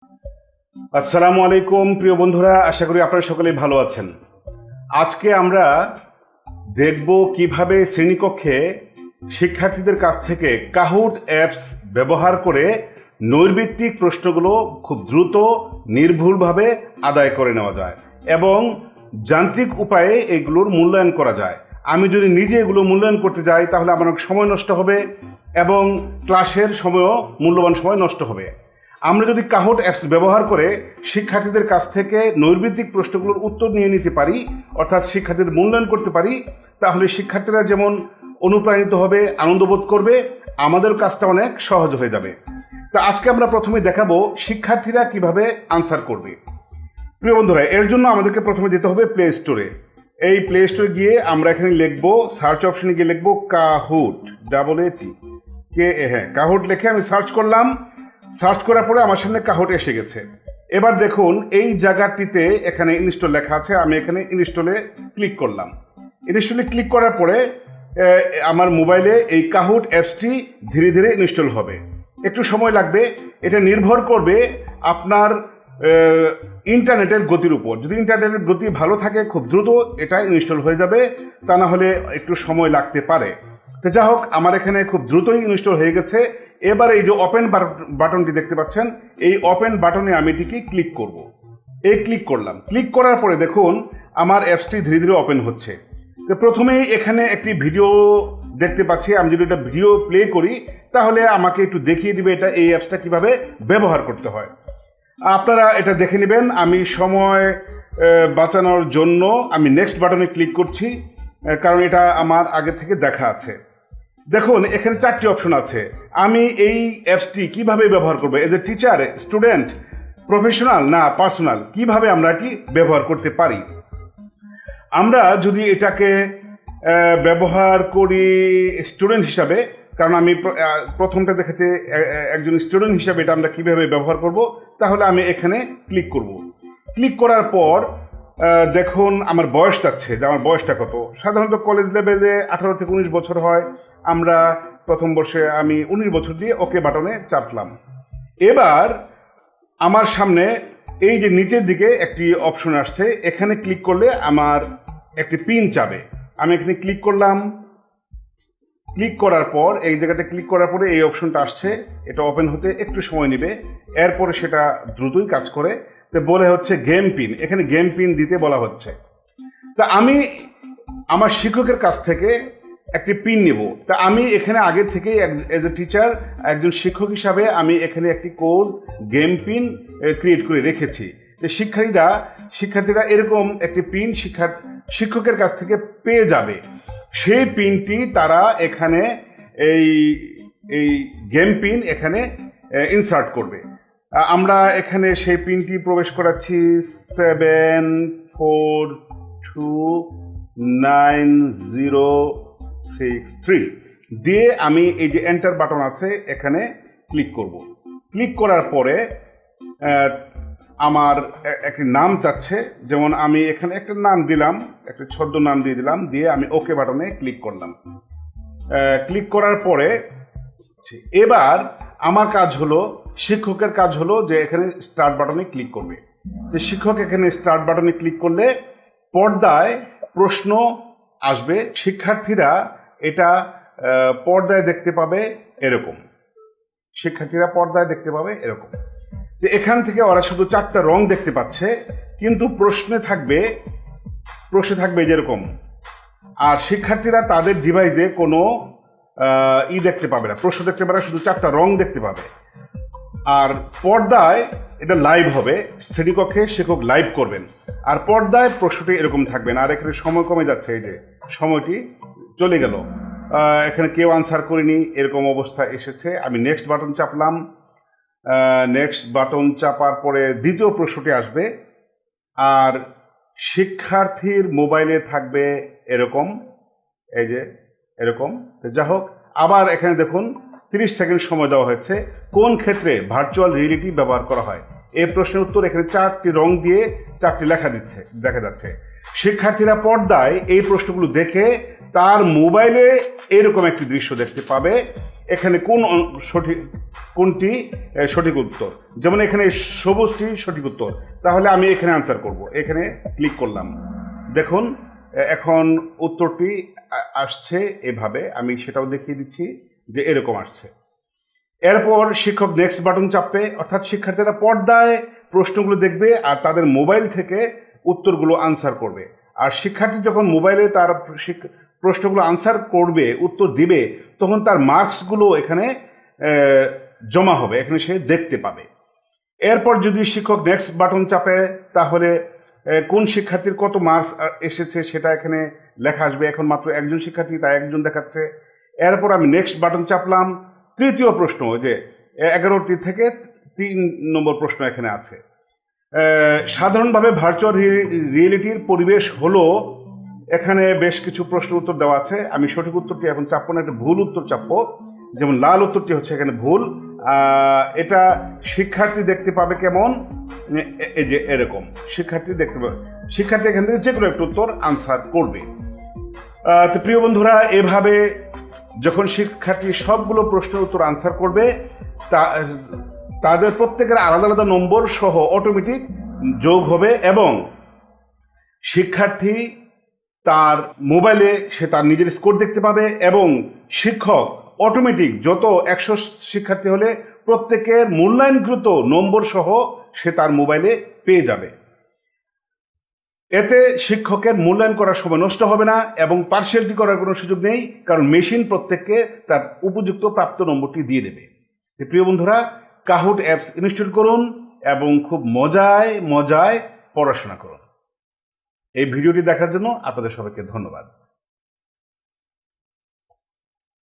আসসালামু আলাইকুম প্রিয় বন্ধুরা, আশা করি আপনারা সকলেই ভালো আছেন। আজকে আমরা দেখব কিভাবে শ্রেণীকক্ষে শিক্ষার্থীদের কাছ থেকে কাহুট অ্যাপস ব্যবহার করে নৈর্ব্যক্তিক প্রশ্নগুলো খুব দ্রুত নির্ভুলভাবে আদায় করে নেওয়া যায় এবং যান্ত্রিক উপায়ে এগুলোর মূল্যায়ন করা যায়। আমি যদি নিজে এগুলো মূল্যায়ন করতে যাই তাহলে আমার অনেক সময় নষ্ট হবে এবং ক্লাসের সময়ও মূল্যবান সময় নষ্ট হবে। আমরা যদি কাহুট অ্যাপস ব্যবহার করে শিক্ষার্থীদের কাছ থেকে নৈর্ব্যক্তিক প্রশ্নগুলোর উত্তর নিয়ে নিতে পারি, অর্থাৎ শিক্ষার্থীদের মূল্যায়ন করতে পারি, তাহলে শিক্ষার্থীরা যেমন অনুপ্রাণিত হবে, আনন্দবোধ করবে, আমাদের কাজটা অনেক সহজ হয়ে যাবে। তা আজকে আমরা প্রথমে দেখাবো শিক্ষার্থীরা কিভাবে আনসার করবে। প্রিয় বন্ধুরা, এর জন্য আমাদেরকে প্রথমে যেতে হবে প্লে স্টোরে। এই প্লে স্টোরে গিয়ে আমরা এখানে লিখব, সার্চ অপশনে গিয়ে লিখব কাহুট, কাহুট লিখে আমি সার্চ করলাম। সার্চ করার পরে আমার সামনে কাহুট এসে গেছে। এবার দেখুন এই জায়গাটিতে এখানে ইনস্টল লেখা আছে, আমি এখানে ইনস্টলে ক্লিক করলাম। ইনস্টলে ক্লিক করার পরে আমার মোবাইলে এই কাহুট অ্যাপসটি ধীরে ধীরে ইনস্টল হবে, একটু সময় লাগবে। এটা নির্ভর করবে আপনার ইন্টারনেটের গতির উপর। যদি ইন্টারনেটের গতি ভালো থাকে খুব দ্রুত এটা ইনস্টল হয়ে যাবে, তা না হলে একটু সময় লাগতে পারে। তো যা হোক, আমার এখানে খুব দ্রুতই ইনস্টল হয়ে গেছে। এবার এই যে ওপেন বাটনটি দেখতে পাচ্ছেন, এই ওপেন বাটনে আমি এটিকে ক্লিক করব। এই ক্লিক করলাম। ক্লিক করার পরে দেখুন আমার অ্যাপসটি ধীরে ধীরে ওপেন হচ্ছে। তো প্রথমেই এখানে একটি ভিডিও দেখতে পাচ্ছি। আমি যদি এটা ভিডিও প্লে করি তাহলে আমাকে একটু দেখিয়ে দিবে এটা এই অ্যাপসটা কিভাবে ব্যবহার করতে হয়। আপনারা এটা দেখে নেবেন। আমি সময় বাঁচানোর জন্য আমি নেক্সট বাটনে ক্লিক করছি, কারণ এটা আমার আগে থেকে দেখা আছে। দেখুন এখানে 4টি অপশন আছে। আমি এই অ্যাপসটি কিভাবে ব্যবহার করব, as a teacher, student, professional না পার্সোনাল, কিভাবে আমরা এটি ব্যবহার করতে পারি। আমরা যদি এটাকে ব্যবহার করি স্টুডেন্ট হিসাবে, কারণ আমি প্রথমটা দেখেছি একজন স্টুডেন্ট হিসাবে এটা আমরা কিভাবে ব্যবহার করব, তাহলে আমি এখানে ক্লিক করব। ক্লিক করার পর দেখুন আমার বয়স চাচ্ছে যে আমার বয়সটা কত। সাধারণত কলেজ লেভেলে 18 থেকে 19 বছর হয়। আমরা প্রথম বর্ষে আমি 19 বছর দিয়ে ওকে বাটনে চাপলাম। এবার আমার সামনে এই যে নিচের দিকে একটি অপশন আসছে, এখানে ক্লিক করলে আমার একটি পিন চাবে। আমি এখানে ক্লিক করলাম। ক্লিক করার পর এই জায়গাটা ক্লিক করার পরে এই অপশনটা আসছে। এটা ওপেন হতে একটু সময় নেবে, এরপরে সেটা দ্রুতই কাজ করে। তো বলে হচ্ছে গেম পিন, এখানে গেম পিন দিতে বলা হচ্ছে। তা আমি আমার শিক্ষকের কাছ থেকে একটি পিন নেব। তা আমি এখানে আগে থেকেই এজ এ টিচার, একজন শিক্ষক হিসাবে আমি এখানে একটি কোড গেম পিন ক্রিয়েট করে রেখেছি। যে শিক্ষার্থীরা এরকম একটি পিন শিক্ষকের কাছ থেকে পেয়ে যাবে। সেই পিনটি তারা এখানে এই গেম পিন এখানে ইনসার্ট করবে। আমরা এখানে সেই পিনটি প্রবেশ করাচ্ছি 742963 দিয়ে আমি এই যে এন্টার বাটন আছে এখানে ক্লিক করব। ক্লিক করার পরে আমার একটি নাম চাচ্ছে, যেমন আমি এখানে একটা নাম দিলাম, একটা ছদ্ম নাম দিয়ে দিলাম, দিয়ে আমি ওকে বাটনে ক্লিক করলাম। ক্লিক করার পরে এবার আমার কাজ হলো, শিক্ষকের কাজ হলো যে এখানে স্টার্ট বাটনে ক্লিক করবে। যে শিক্ষক এখানে স্টার্ট বাটনে ক্লিক করলে পর্দায় প্রশ্ন আসবে। শিক্ষার্থীরা এটা পর্দায় দেখতে পাবে এরকম। শিক্ষার্থীরা পর্দায় দেখতে পাবে এরকম। যে এখান থেকে ওরা শুধু 4টা রং দেখতে পাচ্ছে, কিন্তু প্রশ্নে থাকবে যেরকম। আর শিক্ষার্থীরা তাদের ডিভাইসে কোনো দেখতে পাবে না, প্রশ্ন দেখতে পাবে, শুধু 4টা রং দেখতে পাবে। আর পর্দায় এটা লাইভ হবে, শ্রেণীকক্ষে শিক্ষক লাইভ করবেন, আর পর্দায় প্রশ্নটি এরকম থাকবে না। আর এখানে সময় কমে যাচ্ছে, এই যে সময়টি চলে গেল, এখানে কেউ আনসার করেনি, এরকম অবস্থা এসেছে। আমি নেক্সট বাটন চাপলাম। নেক্সট বাটন চাপার পরে দ্বিতীয় প্রশ্নটি আসবে, আর শিক্ষার্থীর মোবাইলে থাকবে এরকম, এই যে এরকম। যা হোক, আবার এখানে দেখুন 30 সেকেন্ড সময় দেওয়া হয়েছে। কোন ক্ষেত্রে ভার্চুয়াল রিয়েলিটি ব্যবহার করা হয়, এই প্রশ্নের উত্তর এখানে 4টি রং দিয়ে 4টি দেখা যাচ্ছে। শিক্ষার্থীরা পর্দায় এই প্রশ্নগুলো দেখে তার মোবাইলে এরকম একটি দৃশ্য দেখতে পাবে এখানে কোনটি সঠিক উত্তর। যেমন এখানে সবুজটি সঠিক উত্তর, তাহলে আমি এখানে আনসার করব। এখানে ক্লিক করলাম, দেখুন এখন উত্তরটি আসছে এভাবে, আমি সেটাও দেখিয়ে দিচ্ছি যে এরকম আসছে। এরপর শিক্ষক নেক্সট বাটন চাপবে, অর্থাৎ শিক্ষার্থীরা পর্দায় প্রশ্নগুলো দেখবে আর তাদের মোবাইল থেকে উত্তরগুলো আনসার করবে। আর শিক্ষার্থী যখন মোবাইলে তার প্রশ্নগুলো আনসার করবে, উত্তর দিবে, তখন তার মার্কসগুলো এখানে জমা হবে, এখানে সে দেখতে পাবে। এরপর যদি শিক্ষক নেক্সট বাটন চাপে, তাহলে কোন শিক্ষার্থীর কত মার্কস এসেছে সেটা এখানে লেখা আসবে। এখন মাত্র একজন শিক্ষার্থী, তাই একজন দেখাচ্ছে। এরপর আমি নেক্সট বাটন চাপলাম, তৃতীয় প্রশ্ন, যে 11টি থেকে 3 নম্বর প্রশ্ন এখানে আছে। সাধারণভাবে ভার্চুয়াল রিয়েলিটির পরিবেশ হলো, এখানে বেশ কিছু প্রশ্ন উত্তর দেওয়া আছে। আমি সঠিক উত্তরটি এখন চাপবো না, একটা ভুল উত্তর চাপবো। যেমন লাল উত্তরটি হচ্ছে এখানে ভুল। এটা শিক্ষার্থী দেখতে পাবে কেমন, এই যে এরকম শিক্ষার্থী দেখতে পাবে। শিক্ষার্থী এখান থেকে যে কোনো একটা উত্তর আনসার করবে। তো প্রিয় বন্ধুরা, এভাবে যখন শিক্ষার্থী সবগুলো প্রশ্নের উত্তর আনসার করবে, তাদের প্রত্যেকের আলাদা আলাদা নম্বর সহ অটোমেটিক যোগ হবে এবং শিক্ষার্থী তার মোবাইলে সে তার নিজের স্কোর দেখতে পাবে এবং শিক্ষক অটোমেটিক যত 100 শিক্ষার্থী হলে প্রত্যেকের মূল্যায়নকৃত নম্বর সহ সে তার মোবাইলে পেয়ে যাবে। এতে শিক্ষকের মূল্যায়ন করার সময় নষ্ট হবে না এবং পার্সিয়ালিটি করার কোনো সুযোগ নেই, কারণ মেশিন প্রত্যেককে তার উপযুক্ত প্রাপ্ত নম্বরটি দিয়ে দেবে। প্রিয় বন্ধুরা, কাহুট অ্যাপস ইনস্টল করুন এবং খুব মজায় মজায় পড়াশোনা করুন। এই ভিডিওটি দেখার জন্য আপনাদের সবাইকে ধন্যবাদ।